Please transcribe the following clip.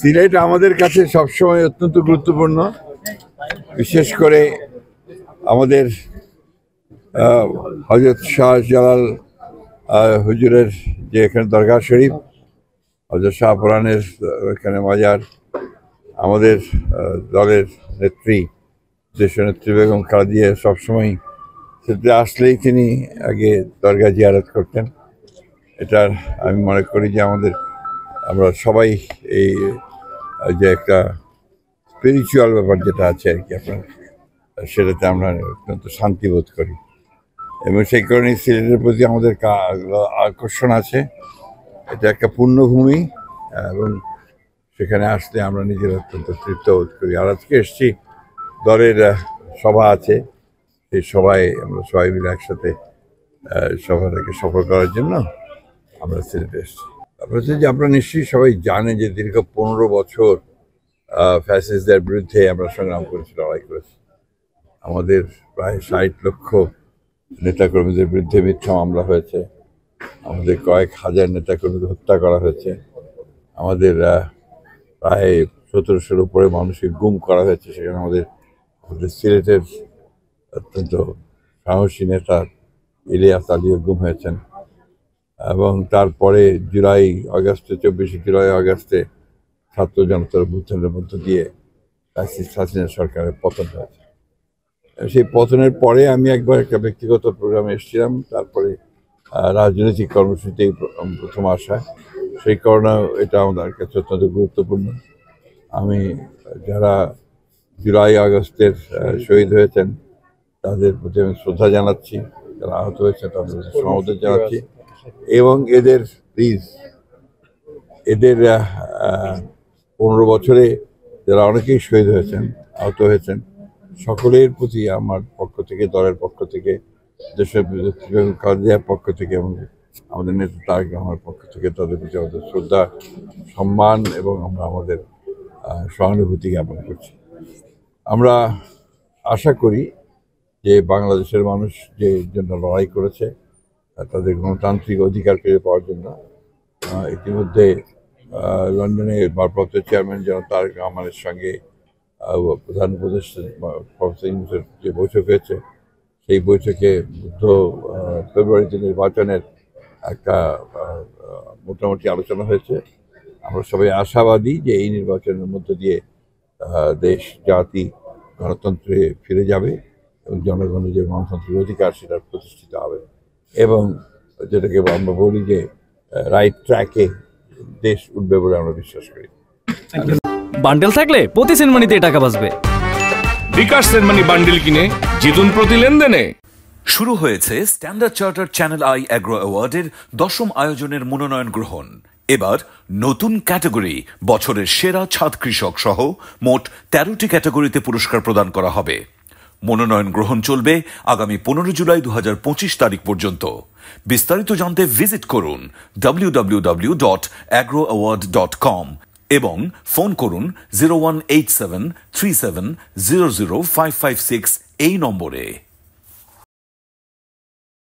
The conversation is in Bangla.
সিলেট আমাদের কাছে সবসময় অত্যন্ত গুরুত্বপূর্ণ, বিশেষ করে আমাদের হযরত শাহজালাল হুজুরের যে এখানে দরগাহ শরীফ, হযরত শাহপুরানের এখানে মাজার, আমাদের দলের নেত্রী দেশনেত্রী বেগম খালেদা জিয়া সবসময় সেটা আসলেই তিনি আগে দরগা জিয়ারত করতেন। এটার আমি মনে করি যে আমরা সবাই এই যে একটা স্পিরিচুয়াল ব্যাপার যেটা আছে আর কি আপনার, সেটাতে আমরা অত্যন্ত শান্তি বোধ করি এবং সেই কারণে সিলেটের প্রতি আমাদের আকর্ষণ আছে। এটা একটা পুণ্যভূমি এবং সেখানে আসলে আমরা নিজেরা অত্যন্ত তৃপ্ত বোধ করি। আর আজকে এসছি, দলের সভা আছে, সেই সভায় আমরা সবাই মিলে একসাথে সভাটাকে সফল করার জন্য আমরা সিলেটে এসেছি। তারপর হচ্ছে যে আপনারা নিশ্চয়ই সবাই জানেন যে দীর্ঘ 15 বছর ফ্যাসিস্টদের বিরুদ্ধে আমরা সংগ্রাম করেছি, লড়াই করেছি। আমাদের প্রায় 60 লক্ষ নেতাকর্মীদের বিরুদ্ধে মিথ্যা মামলা হয়েছে, আমাদের কয়েক হাজার নেতাকর্মীদের হত্যা করা হয়েছে, আমাদের প্রায় 1700-এর উপরে মানুষকে গুম করা হয়েছে। সেখানে আমাদের সিলেটের অত্যন্ত সাহসী নেতা ইলিয়াস আলীও গুম হয়েছেন এবং তারপরে 24 জুলাই আগস্টে ছাত্র জনতার অভ্যুত্থানের মধ্য দিয়ে ফ্যাসিস্ট হাসিনা সরকারের পতন হয়েছে। সেই পতনের পরে আমি একবার একটা ব্যক্তিগত প্রোগ্রামে এসেছিলাম, তারপরে রাজনৈতিক কর্মসূচিতে প্রথম আসা, সেই কারণে এটা আমাদের কাছে অত্যন্ত গুরুত্বপূর্ণ। আমি যারা জুলাই আগস্টের শহীদ হয়েছেন তাদের প্রতি আমি শ্রদ্ধা জানাচ্ছি, যারা আহত হয়েছে তাদের প্রতি সমবেদনা জানাচ্ছি এবং এদের 15 বছরে যারা অনেকেই শহীদ হয়েছেন, আহত হয়েছেন, সকলের প্রতি আমার পক্ষ থেকে, দলের পক্ষ থেকে, দেশের খালেদা জিয়ার পক্ষ থেকে এবং আমাদের নেতা তারেক রহমানের পক্ষ থেকে তাদের প্রতি আমাদের শ্রদ্ধা, সম্মান এবং আমরা আমাদের সহানুভূতি জ্ঞাপন করছি। আমরা আশা করি যে বাংলাদেশের মানুষ যে জন্য লড়াই করেছে তাদের গণতান্ত্রিক অধিকার ফিরে পাওয়ার জন্য, ইতিমধ্যে লন্ডনে ভারপ্রাপ্ত চেয়ারম্যান জনাব তারেক রহমানের সঙ্গে প্রধান উপদেষ্টা প্রফেসর ইউনূসের যে বৈঠক হয়েছে, সেই বৈঠকে ফেব্রুয়ারিতে নির্বাচনের একটা মোটামুটি আলোচনা হয়েছে। আমরা সবাই আশাবাদী যে এই নির্বাচনের মধ্য দিয়ে দেশ জাতি গণতন্ত্রে ফিরে যাবে এবং জনগণের যে গণতান্ত্রিক অধিকার সেটা প্রতিষ্ঠিত হবে এবং যেটাকে আমরা বলি যে রাইট ট্র্যাকে দেশ উঠবে বলে আমরা বিশ্বাস করি। বান্ডেল থাকলে প্রতি সেনমানিতে টাকা বাঁচবে। বিকাশ সেনমানি বান্ডেল কিনে জিতুন প্রতি লেনদেনে। শুরু হয়েছে Standard Chartered Channel i Agro অ্যাওয়ার্ডের 10ম আয়োজনের মনোনয়ন গ্রহণ। এবার নতুন ক্যাটাগরি বছরের সেরা ছাদ কৃষক সহ মোট 13টি ক্যাটাগরিতে পুরস্কার প্রদান করা হবে। মনোনয়ন গ্রহণ চলবে আগামী 15 জুলাই 2025 তারিখ পর্যন্ত। বিস্তারিত জানতে ভিজিট করুন www.agroaward.com এবং ফোন করুন 018737000556 এই নম্বরে।